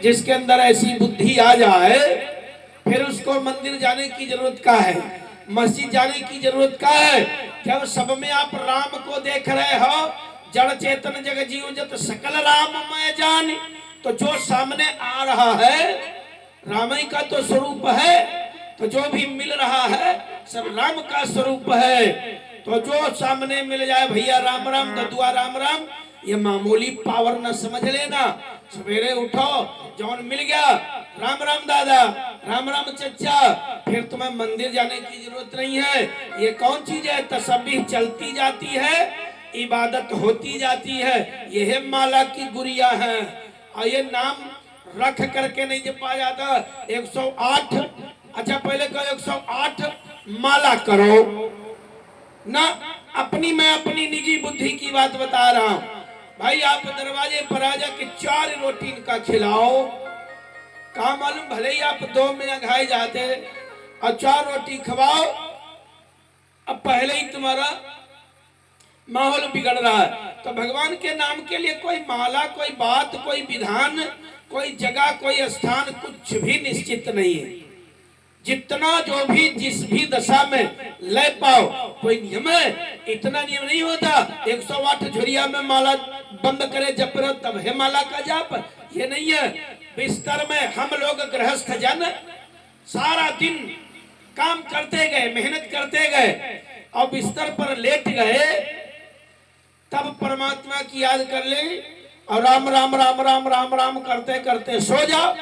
जिसके अंदर ऐसी बुद्धि आ जाए फिर उसको मंदिर जाने की जरूरत का है, मस्जिद जाने की जरूरत का है। जब सब में आप राम को देख रहे हो, जड़ चेतन जग जीव जत सकल राममय जान, तो जो सामने आ रहा है राम ही का तो स्वरूप है, तो जो भी मिल रहा है सब राम का स्वरूप है। तो जो सामने मिल जाए भैया राम राम, ददुआ राम राम, ये मामूली पावर न समझ लेना। सवेरे उठो, जौन मिल गया राम राम दादा, राम राम चचा, फिर तुम्हें मंदिर जाने की जरूरत नहीं है। ये कौन चीज है? तस्बीह चलती जाती है, इबादत होती जाती है। यह माला की गुड़िया है और ये नाम रख करके नहीं जपा जाता। 108, अच्छा पहले कहो 108 माला करो ना। अपनी मैं अपनी निजी बुद्धि की बात बता रहा हूं भाई। आप दरवाजे पर आ जाके 4 रोटी इनका खिलाओ, कहा मालूम भले ही आप 2 में अघाए जाते और 4 रोटी खवाओ, अब पहले ही तुम्हारा माहौल बिगड़ रहा है। तो भगवान के नाम के लिए कोई माला, कोई बात, कोई विधान, कोई जगह, कोई स्थान कुछ भी निश्चित नहीं है। जितना जो भी जिस भी दशा में ले पाओ, कोई नियम है? इतना नियम नहीं होता 108 झुरिया में माला बंद करे जप रहे तब है माला का जाप, ये नहीं है। बिस्तर में हम लोग गृहस्थ जन सारा दिन काम करते गए, मेहनत करते गए और बिस्तर पर लेट गए, तब परमात्मा की याद कर ले और राम राम राम राम राम राम करते करते सो जाओ।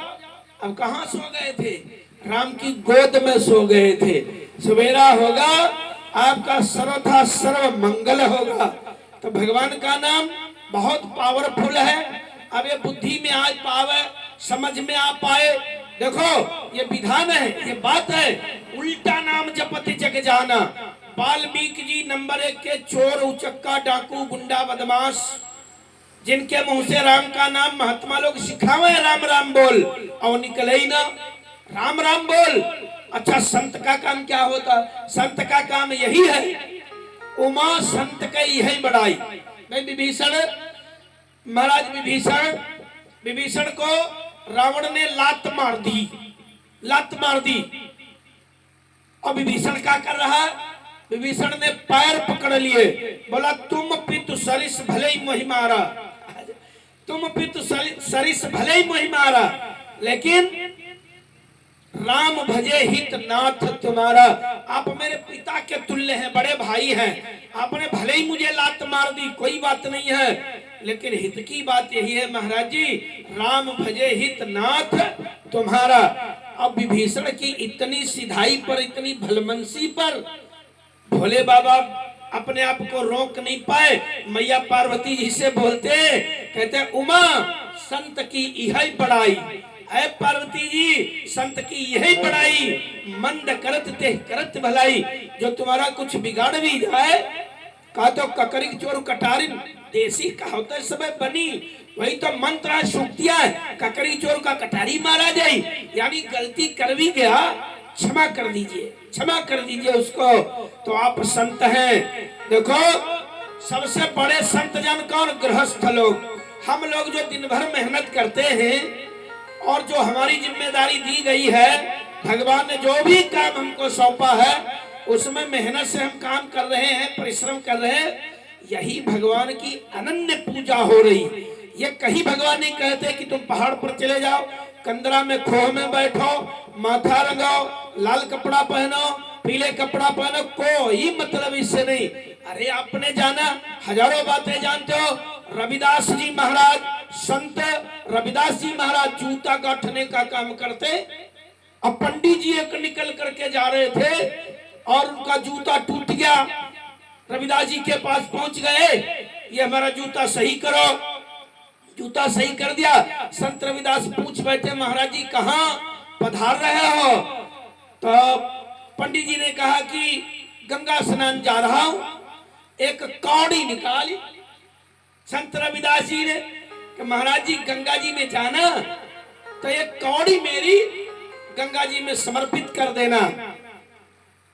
अब कहाँ सो गए थे? राम की गोद में सो गए थे। सवेरा होगा आपका सर्वथा सर्व मंगल होगा। तो भगवान का नाम बहुत पावरफुल है। अब ये बुद्धि में आ पावे, समझ में आ पाए, देखो ये विधान है, ये बात है। उल्टा नाम जपति जग जाना। वाल्मीकि जी नंबर 1 के चोर, उचक्का, डाकू, गुंडा, बदमाश, जिनके मुंह से राम का नाम महात्मा लोग सिखावे राम राम बोल और निकले ही ना राम राम बोल। अच्छा संत का काम क्या होता? संत का काम यही है, उमा संत का यही बड़ाई। मैं विभीषण महाराज, विभीषण को रावण ने लात मार दी, लात मार दी। और विभीषण क्या कर रहा है? विभीषण ने पैर पकड़ लिए, बोला तुम पितु सरिस भले ही मोहि मारा, तुम पितु सरिस भले ही मोहि मारा, लेकिन राम भजे हित नाथ तुम्हारा। आप मेरे पिता के तुल्य हैं, बड़े भाई हैं, आपने भले ही मुझे लात मार दी, कोई बात नहीं है, लेकिन हित की बात यही है महाराज जी, राम भजे हित नाथ तुम्हारा। अब विभीषण की इतनी सिधाई पर, इतनी भलमनसी पर भोले बाबा अपने आप को रोक नहीं पाए। मैया पार्वती जी से बोलते, कहते उमा संत की यही बड़ाई, ऐ पार्वती जी संत की यही बड़ाई, मंद करत ते करत भलाई। जो तुम्हारा कुछ बिगाड़ भी जाए, कहा तो ककरी चोर कटारिन, देसी कहावत समय बनी, वही तो मंत्र है, सूक्तियां है। ककरी चोर का कटारी मारा जाए, यानी गलती कर भी गया क्षमा कर दीजिए, क्षमा कर दीजिए उसको। तो आप संत हैं। देखो सबसे बड़े संत जन कौन? गृहस्थ लोग। हम लोग जो दिन भर मेहनत करते हैं और जो हमारी जिम्मेदारी दी गई है, भगवान ने जो भी काम हमको सौंपा है उसमें मेहनत से हम काम कर रहे हैं, परिश्रम कर रहे हैं, यही भगवान की अनन्य पूजा हो रही। ये कहीं भगवान नहीं कहते कि तुम पहाड़ पर चले जाओ, कंदरा में खोह में बैठो, माथा रंगाओ, लाल कपड़ा पहनो, पीले कपड़ा पहनो, कोई मतलब इससे नहीं। अरे आपने जाना, हजारों बातें जानते हो। रविदास जी महाराज, संत रविदास जी महाराज जूता गांठने का काम करते, अब पंडित जी एक निकल करके जा रहे थे और उनका जूता टूट गया। रविदास जी के पास पहुंच गए, ये हमारा जूता सही करो। जूता सही कर दिया। संत रविदास पूछ बैठे, महाराज जी कहाँ पधार रहे हो? तो पंडित जी ने कहा कि गंगा स्नान जा रहा हूं। एक कौड़ी निकाली संत रविदास जी ने कि महाराज जी गंगा जी में जाना तो एक कौड़ी मेरी गंगा जी में समर्पित कर देना।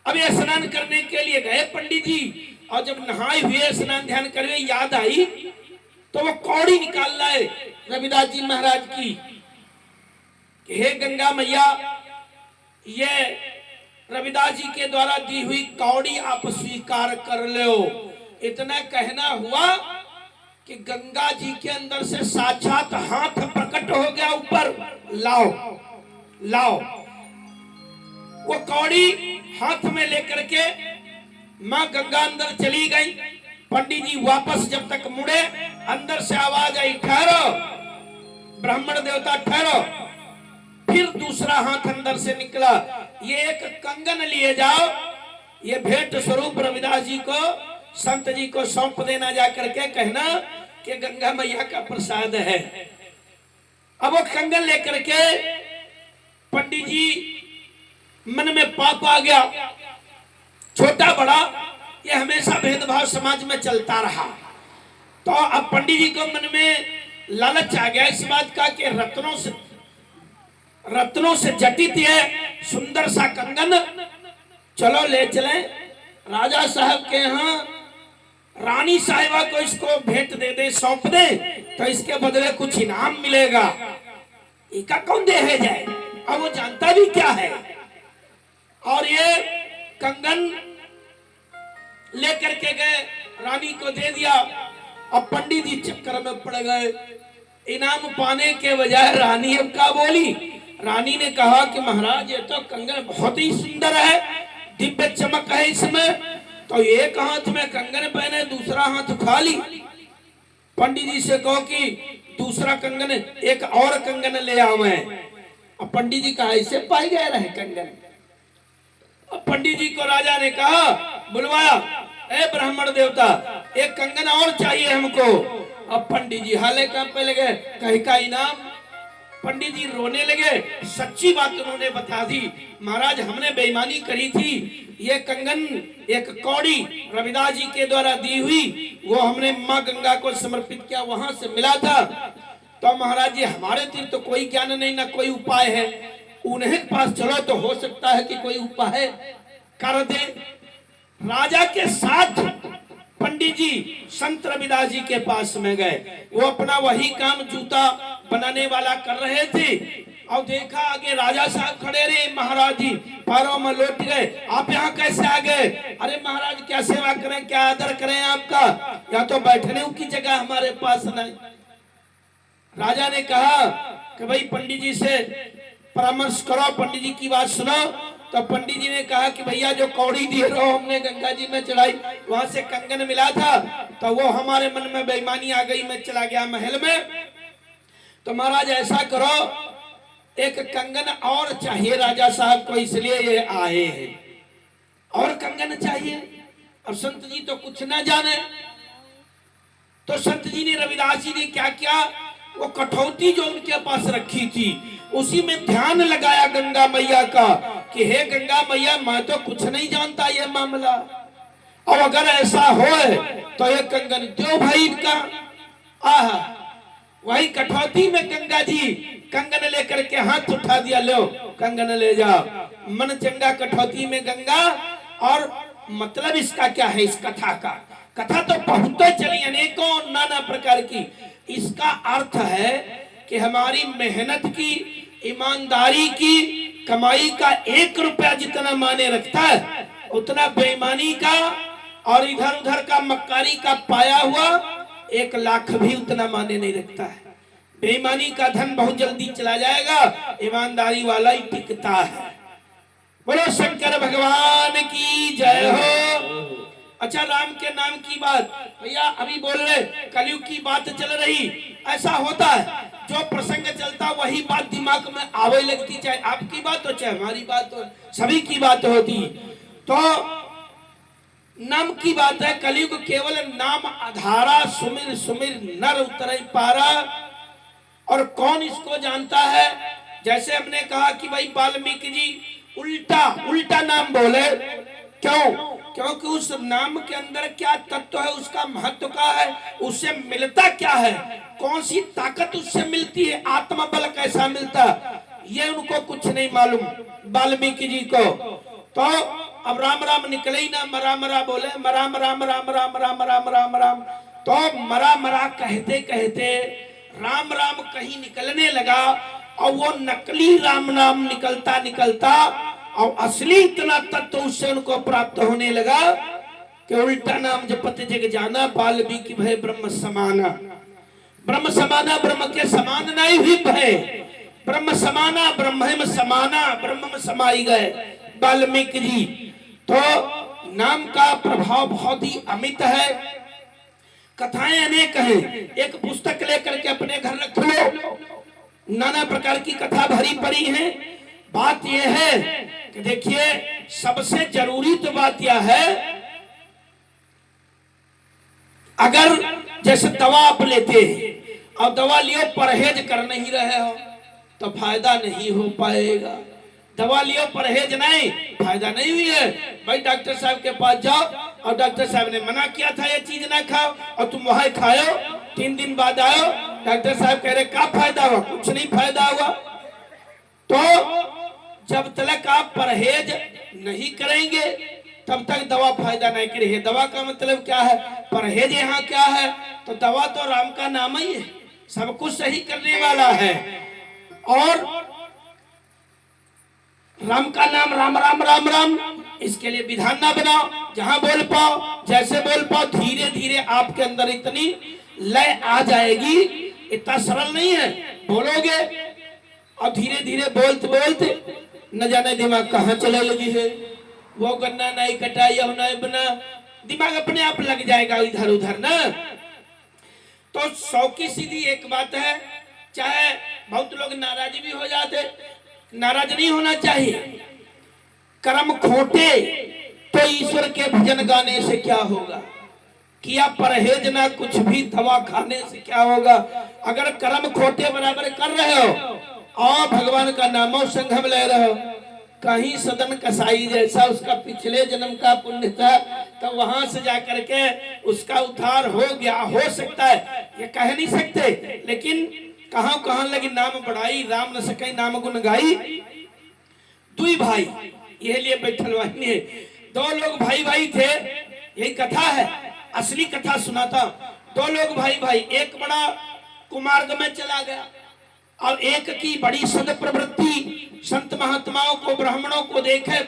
अब ये स्नान करने के लिए गए पंडित जी, और जब नहाए हुए स्नान ध्यान करवे याद आई तो वो कौड़ी निकाल लाए रविदास जी महाराज की। कि हे गंगा मैया, ये रविदास जी के द्वारा दी हुई कौड़ी आप स्वीकार कर लो। इतना कहना हुआ कि गंगा जी के अंदर से साक्षात हाथ प्रकट हो गया ऊपर, लाओ लाओ। वो कौड़ी हाथ में लेकर के मां गंगा अंदर चली गई। पंडित जी वापस जब तक मुड़े, अंदर से आवाज आई, ठहरो ब्राह्मण देवता ठहरो। फिर दूसरा हाथ अंदर से निकला, ये एक कंगन लिए जाओ, ये भेंट स्वरूप रविदास जी को, संत जी को सौंप देना, जाकर के कहना कि गंगा मैया का प्रसाद है। अब वो कंगन लेकर के पंडित जी मन में पाप आ गया, छोटा बड़ा ये हमेशा भेदभाव समाज में चलता रहा। तो अब पंडित जी को मन में लालच आ गया इस बात का कि रत्नों से जटित है सुंदर सा कंगन, चलो ले चले राजा साहब के यहाँ, रानी साहिबा को इसको भेंट दे दे, सौंप दे, तो इसके बदले कुछ इनाम मिलेगा। इका कौन दे है जाए, अब वो जानता भी क्या है। और ये कंगन लेकर के गए, रानी को दे दिया। अब पंडित जी चक्कर में पड़ गए, इनाम पाने के बजाय रानी अब क्या बोली। रानी ने कहा कि महाराज ये तो कंगन बहुत ही सुंदर है, दिव्य चमक है इसमें, तो एक हाथ में कंगन पहने, दूसरा हाथ खाली। पंडित जी से कहो कि दूसरा कंगन, एक और कंगन ले आओ। अब पंडित जी कहा ऐसे पाई गए रहे कंगन। अब पंडित जी को राजा ने कहा, बुलवाया, ए ब्राह्मण देवता, एक कंगन और चाहिए हमको। अब पंडित जी हाले कांपने लगे, कहीं का इनाम। पंडित जी रोने लगे, सच्ची बात उन्होंने बता दी, महाराज हमने बेईमानी करी थी, ये कंगन एक कौड़ी रविदास जी के द्वारा दी हुई, वो हमने माँ गंगा को समर्पित किया, वहां से मिला था। तो महाराज जी हमारे तीर तो कोई ज्ञान नहीं, ना कोई उपाय है, उन्हें के पास चलो तो हो सकता है कि कोई उपाय कर दे। राजा के साथ पंडित जी संत रविदास जी के पास में गए, वो अपना वही काम जूता बनाने वाला कर रहे थे। और देखा आगे राजा साहब खड़े रहे, महाराज जी पैरों में लौट गए, आप यहाँ कैसे आ गए। अरे महाराज क्या सेवा करें, क्या आदर करें आपका, या तो बैठने की जगह हमारे पास नहीं। राजा ने कहा कि भाई पंडित जी से परामर्श करो, पंडित जी की बात सुनो। तो पंडित जी ने कहा कि भैया जो कौड़ी दिए रहो हमने गंगा जी में चढ़ाई, वहां से कंगन मिला था, तो वो हमारे मन में बेईमानी आ गई, मैं चला गया महल में। तो महाराज ऐसा करो, एक कंगन और चाहिए राजा साहब को, इसलिए ये आए हैं, और कंगन चाहिए। अब संत जी तो कुछ ना जाने, तो संत जी ने, रविदास जी ने क्या किया, वो कठौती जो उनके पास रखी थी उसी में ध्यान लगाया गंगा मैया का कि हे गंगा मैया, मैं तो कुछ नहीं जानता ये मामला, और अगर ऐसा हो तो ये कंगन दो भाई का। आह, वही कठौती में गंगा जी कंगन लेकर के हाथ उठा दिया, लो कंगन ले जाओ, मन चंगा कठौती में गंगा। और मतलब इसका क्या है, इस कथा का, कथा तो बहुत चली अनेकों नाना प्रकार की। इसका अर्थ है कि हमारी मेहनत की, ईमानदारी की कमाई का 1 रुपया जितना माने रखता है, उतना बेईमानी का और इधर उधर का मक्कारी का पाया हुआ 1 लाख भी उतना माने नहीं रखता है। बेईमानी का धन बहुत जल्दी चला जाएगा, ईमानदारी वाला ही टिकता है। बोलो शंकर भगवान की जय हो। अच्छा, राम के नाम की बात भैया अभी बोल रहे, कलयुग की बात चल रही। ऐसा होता है, जो प्रसंग चलता वही बात दिमाग में आवे लगती, चाहे आपकी बात हो चाहे हमारी बात हो, सभी की बात होती। तो नाम की बात है, कलयुग केवल नाम आधारा, सुमिर सुमिर नर उतरे पारा। और कौन इसको जानता है, जैसे हमने कहा कि भाई वाल्मीकि जी उल्टा उल्टा नाम बोले, क्यों, क्योंकि उस नाम के अंदर क्या तत्व है, उसका महत्व क्या है, उससे मिलता क्या है, कौन सी ताकत उससे मिलती है, आत्मबल कैसा मिलता, ये उनको कुछ नहीं मालूम वाल्मीकि जी को। तो अब राम राम निकले ही ना, मरा मरा बोले, मरा मरा मरा मरा मरा मरा मरा मरा, तो मरा मरा कहते कहते राम राम कहीं निकलने लगा और वो नकली राम नाम निकलता निकलता और असली इतना तत्व उससे उनको प्राप्त होने लगा कि उल्टा नाम जपते जग जाना बाल्मीकि भय ब्रह्म समाना। ब्रह्म समाना, ब्रह्म के समान नहीं हुई भय, ब्रह्म समाना, ब्रह्म में समाना, ब्रह्म में समाई गए वाल्मीकि जी। तो नाम का प्रभाव बहुत ही अमित है। कथाएं अनेक हैं, एक पुस्तक लेकर के अपने घर रख लो, नाना प्रकार की कथा भरी पड़ी है। बात यह है कि देखिए सबसे जरूरी तो बात यह है, अगर जैसे दवा आप लेते हैं और दवा लियो परहेज कर नहीं रहे हो तो फायदा नहीं हो पाएगा। दवा लियो परहेज नहीं, फायदा नहीं हुई है। भाई डॉक्टर साहब के पास जाओ और डॉक्टर साहब ने मना किया था ये चीज ना खाओ और तुम वहां खाओ, 3 दिन बाद आओ डॉक्टर साहब कह रहे क्या फायदा हुआ, कुछ नहीं फायदा हुआ। तो जब तक आप परहेज नहीं करेंगे तब तक दवा फायदा नहीं करेगी। दवा का मतलब क्या है, परहेज यहाँ क्या है, तो दवा तो राम का नाम ही है, सब कुछ सही करने वाला है। और राम का नाम राम राम राम राम, इसके लिए विधान ना बनाओ, जहां बोल पाओ जैसे बोल पाओ, धीरे धीरे आपके अंदर इतनी लय आ जाएगी। इतना सरल नहीं है, बोलोगे और धीरे धीरे बोलते बोलते न जाने दिमाग कहाँ चले लगी है, वो गन्ना नहीं कटा या नहीं बना, दिमाग अपने आप लग जाएगा इधर उधर ना। तो 100 की सीधी एक बात है, चाहे बहुत लोग नाराज भी हो जाते, नाराज नहीं होना चाहिए। कर्म खोटे तो ईश्वर के भजन गाने से क्या होगा, किया परहेज ना कुछ भी दवा खाने से क्या होगा। अगर कर्म खोटे बराबर कर रहे हो और भगवान का नामो संगम ले रहे हो, कहीं सदन कसाई जैसा उसका पिछले जन्म का पुण्य था तो वहां से जाकर के उसका उद्धार हो गया, हो सकता है, ये कह नहीं सकते। लेकिन कहां कहां लगी नाम बढ़ाई, राम न सके नाम गुण गाई। दुई भाई ये लिए बैठल वाहिनी, 2 लोग भाई भाई थे, यही कथा है, असली कथा सुनाता। 2 लोग भाई भाई, एक बड़ा कुमार्ग में चला गया और एक की बड़ी सद प्रवृत्ति, संत महात्माओं को ब्राह्मणों को देखे,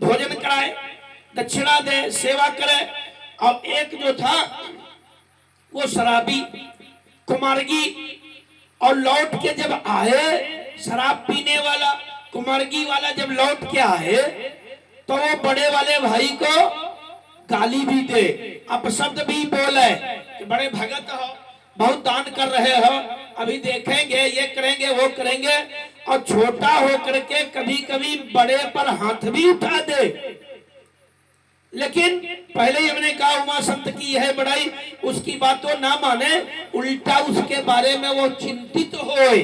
भोजन कराए, दक्षिणा दे, सेवा करे। और एक जो था वो शराबी कुमार्गी, और लौट के जब आए शराब पीने वाला कुमार्गी वाला जब लौट के आए तो वो बड़े वाले भाई को गाली भी दे, अपशब्द भी बोले कि बड़े भगत हो, बहुत दान कर रहे हो, अभी देखेंगे ये करेंगे वो करेंगे। और छोटा होकर के कभी कभी बड़े पर हाथ भी उठा दे। लेकिन पहले ही हमने कहा उमा संत की यह बड़ाई, उसकी बातों ना माने, उल्टा उसके बारे में वो चिंतित होए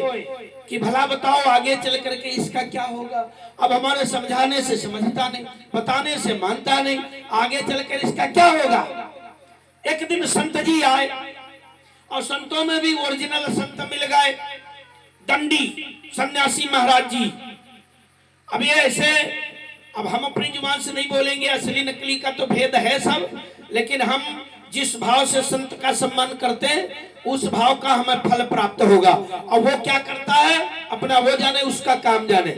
कि भला बताओ आगे चल करके इसका क्या होगा। अब हमारे समझाने से समझता नहीं, बताने से मानता नहीं, आगे चलकर इसका क्या होगा। एक दिन संत जी आए और संतों में भी ओरिजिनल संत मिल गए, दंडी सन्यासी महाराज जी। अब ये ऐसे, अब हम अपनी जुबान से नहीं बोलेंगे, असली नकली का तो भेद है सब, लेकिन हम जिस भाव से संत का सम्मान करते हैं उस भाव का हमें फल प्राप्त होगा। और वो क्या करता है अपना वो जाने, उसका काम जाने।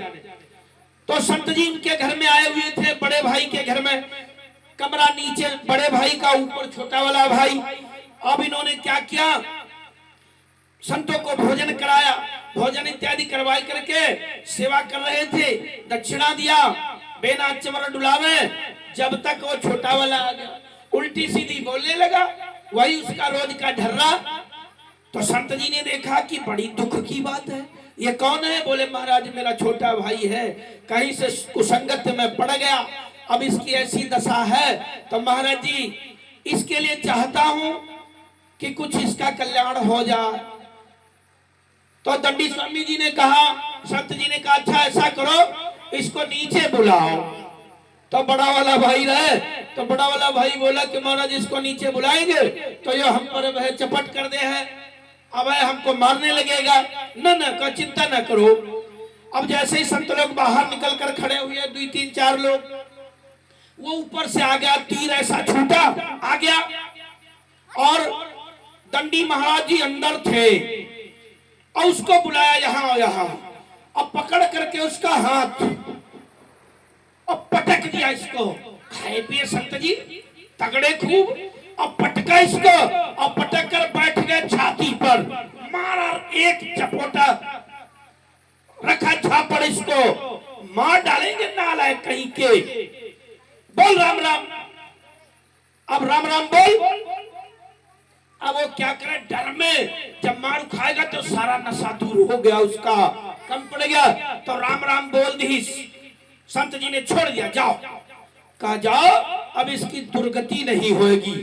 तो संत जी उनके घर में आए हुए थे, बड़े भाई के घर में, कमरा नीचे बड़े भाई का, ऊपर छोटा वाला भाई। अब इन्होंने क्या किया, संतों को भोजन कराया, भोजन इत्यादि करवाई करके सेवा कर रहे थे, दक्षिणा दिया, बेना चमर डुलावे, जब तक वो छोटा वाला आ गया, उल्टी सीधी बोलने लगा, वही उसका रोज का ढर्रा। तो संत जी ने देखा कि बड़ी दुख की बात है, ये कौन है। बोले महाराज मेरा छोटा भाई है, कहीं से कुसंगत में पड़ गया, अब इसकी ऐसी दशा है, तो महाराज जी इसके लिए चाहता हूं कि कुछ इसका कल्याण हो जाए। तो दंडी स्वामी जी ने कहा, संत जी ने कहा अच्छा ऐसा करो इसको नीचे बुलाओ। तो बड़ा वाला भाई रहे, तो बड़ा वाला भाई बोला कि महाराज इसको नीचे बुलाएंगे तो ये हम पर वह चपट कर दे है, अब हमको मारने लगेगा। न कोई चिंता न करो। अब जैसे ही संत लोग बाहर निकल कर खड़े हुए, 2 3 4 लोग, वो ऊपर से आ गया, तीर ऐसा छूटा आ गया, और दंडी महाराज जी अंदर थे और उसको बुलाया यहाँ यहाँ। अब पकड़ करके उसका हाथ और पटक दिया इसको। खाए पिए संत जी तगड़े खूब, और पटका इसको और पटक कर बैठ गए छाती पर, मारा एक चपोटा, रखा झापड़ इसको, मार डालेंगे नालायक कहीं के। बोल राम राम, अब राम राम बोल। अब वो क्या करे, डर में जब मार खाएगा तो सारा नशा दूर हो गया, उसका कम पड़ गया, तो राम राम बोल दी। संत जी ने छोड़ दिया, जाओ, कहा जाओ, अब इसकी दुर्गति नहीं होगी,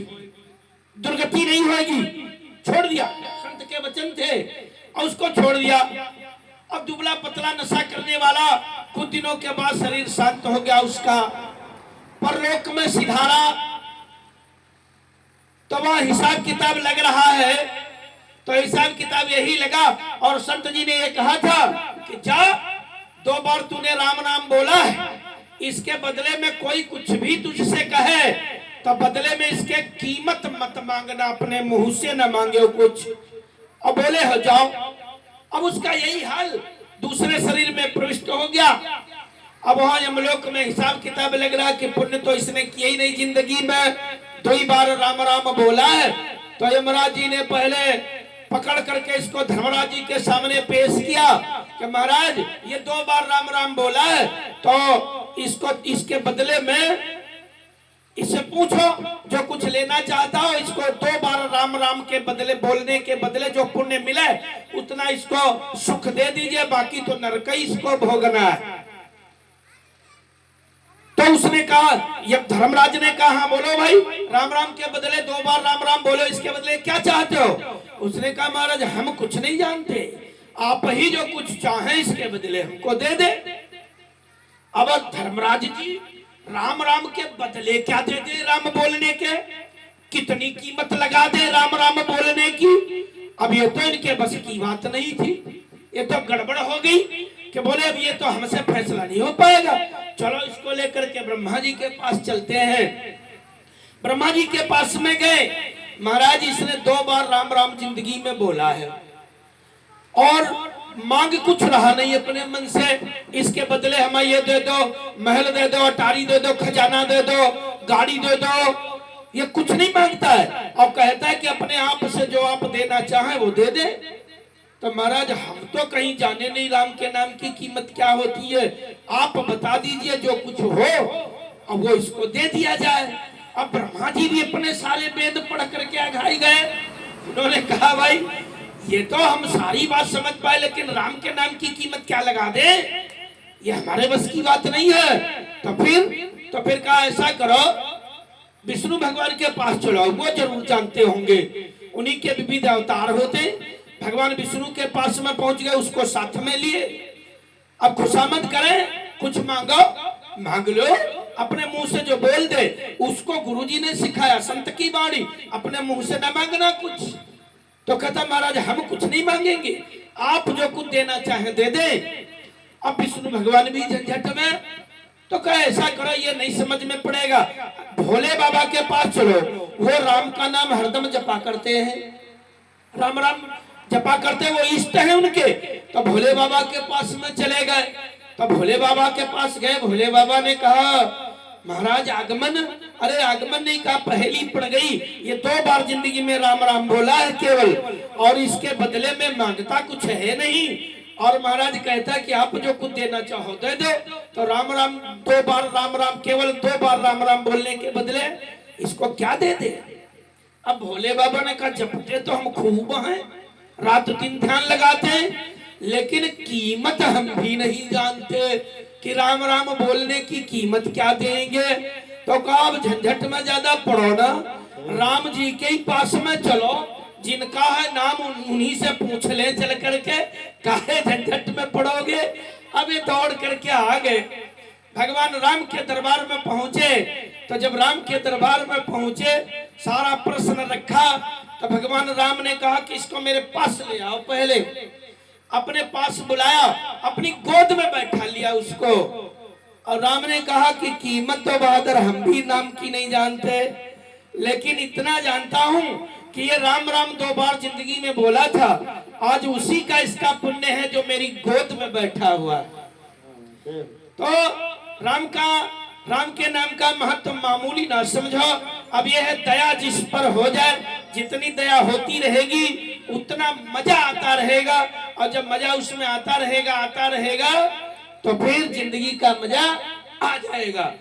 दुर्गति नहीं होगी, छोड़ दिया। संत के वचन थे और उसको छोड़ दिया। अब दुबला पतला नशा करने वाला, कुछ दिनों के बाद शरीर शांत हो गया उसका, परलोक में सिधारा। तो वह हिसाब किताब लग रहा है, तो हिसाब किताब यही लगा। और संत जी ने ये कहा था कि जा, 2 बार तूने राम नाम बोला है, इसके बदले में कोई कुछ भी तुझसे कहे तो बदले में इसके कीमत मत मांगना, अपने मुंह से न मांगे कुछ। और बोले हो जाओ। अब उसका यही हाल दूसरे शरीर में प्रविष्ट हो गया। अब वहां यमलोक में हिसाब किताब लग रहा कि पुण्य तो इसने किया ही नहीं, जिंदगी में 2 बार राम राम बोला है। तो यमराज जी ने पहले पकड़ करके इसको धर्मराज जी के सामने पेश किया कि महाराज ये 2 बार राम राम बोला है, तो इसको, इसके बदले में इससे पूछो जो कुछ लेना चाहता हो, इसको 2 बार राम राम के बदले, बोलने के बदले जो पुण्य मिले उतना इसको सुख दे दीजिए, बाकी तो नरक ही इसको भोगना है। तो उसने कहा, ये धर्मराज ने कहा, हाँ बोलो भाई, राम राम के बदले 2 बार राम राम बोलो, इसके बदले क्या चाहते हो? उसने कहा महाराज हम कुछ नहीं जानते, आप ही जो कुछ चाहें इसके बदले हमको दे दे। अब धर्मराज जी राम राम के बदले क्या दे दे, राम बोलने के कितनी कीमत लगा दे राम राम बोलने की। अब ये तो इनके बस की बात नहीं थी, ये तो गड़बड़ हो गई कि बोले अब ये तो हमसे फैसला नहीं हो पाएगा, चलो इसको लेकर के ब्रह्मा जी के पास चलते हैं। ब्रह्मा जी के पास में गए, महाराज इसने 2 बार राम राम जिंदगी में बोला है और मांग कुछ रहा नहीं अपने मन से, इसके बदले हमें ये दे दो, महल दे दो, अटारी दे दो, खजाना दे दो, गाड़ी दे दो, ये कुछ नहीं मांगता है और कहता है कि अपने आप से जो आप देना चाहें वो दे दे। तो महाराज हम तो कहीं जाने नहीं राम के नाम की कीमत क्या होती है, आप बता दीजिए जो कुछ हो अब वो इसको दे दिया जाए। अब ब्रह्मा जी भी अपने सारे वेद पढ़ करके आघाई गए। उन्होंने कहा भाई ये तो हम सारी बात समझ पाए, लेकिन राम के नाम की कीमत क्या लगा दे, ये हमारे बस की बात नहीं है। तो फिर कहा ऐसा करो, विष्णु भगवान के पास चलो, वो जरूर जानते होंगे, उन्हीं के विविध अवतार होते। भगवान विष्णु के पास में पहुंच गए, उसको साथ में लिए। अब खुशामद करें, कुछ मांगो, मांग लो, अपने मुंह से जो बोल दे उसको गुरुजी ने सिखाया, संत की वाणी, अपने मुंह से न मांगना कुछ। तो कहता महाराज हम कुछ नहीं मांगेंगे, आप जो कुछ देना चाहे दे दे। अब विष्णु भगवान भी झंझट में, तो कहे ऐसा करो, ये नहीं समझ में पड़ेगा, भोले बाबा के पास चलो, वो राम का नाम हरदम जपा करते हैं, राम राम जपा करते, वो इष्ट है उनके। तो भोले बाबा के पास में चले गए। तो भोले बाबा के पास गए, भोले बाबा ने कहा महाराज आगमन, अरे आगमन नहीं कहा, पहली पड़ गई, ये 2 बार जिंदगी में राम राम बोला है केवल, और इसके बदले में मांगता कुछ है नहीं। और महाराज कहता कि आप जो कुछ देना चाहो दे दो। तो राम राम 2 बार राम राम, केवल 2 बार राम राम बोलने के बदले इसको क्या दे दे। अब भोले बाबा ने कहा जपते तो हम खूब हैं, रात दिन ध्यान लगाते हैं, लेकिन कीमत हम भी नहीं जानते कि राम राम बोलने की कीमत क्या देंगे। तो कहा अब झंझट में ज्यादा पड़ो ना, राम जी के ही पास में चलो, जिनका है नाम उन्हीं से पूछ ले चल करके, काहे झंझट में पड़ोगे। अब ये दौड़ करके आ गए, भगवान राम के दरबार में पहुंचे। तो जब राम के दरबार में पहुंचे, सारा प्रश्न रखा, तो भगवान राम ने कहा कि इसको मेरे पास ले आओ। पहले अपने पास बुलाया, अपनी गोद में बैठा लिया उसको, और राम ने कहा कि कीमत तो बहादुर हम भी नाम की नहीं जानते, लेकिन इतना जानता हूं कि ये राम राम 2 बार जिंदगी में बोला था, आज उसी का इसका पुण्य है जो मेरी गोद में बैठा हुआ। तो राम के नाम का महत्व मामूली ना समझो। अब यह है दया जिस पर हो जाए, जितनी दया होती रहेगी उतना मजा आता रहेगा, और जब मजा उसमें आता रहेगा तो फिर जिंदगी का मजा आ जाएगा।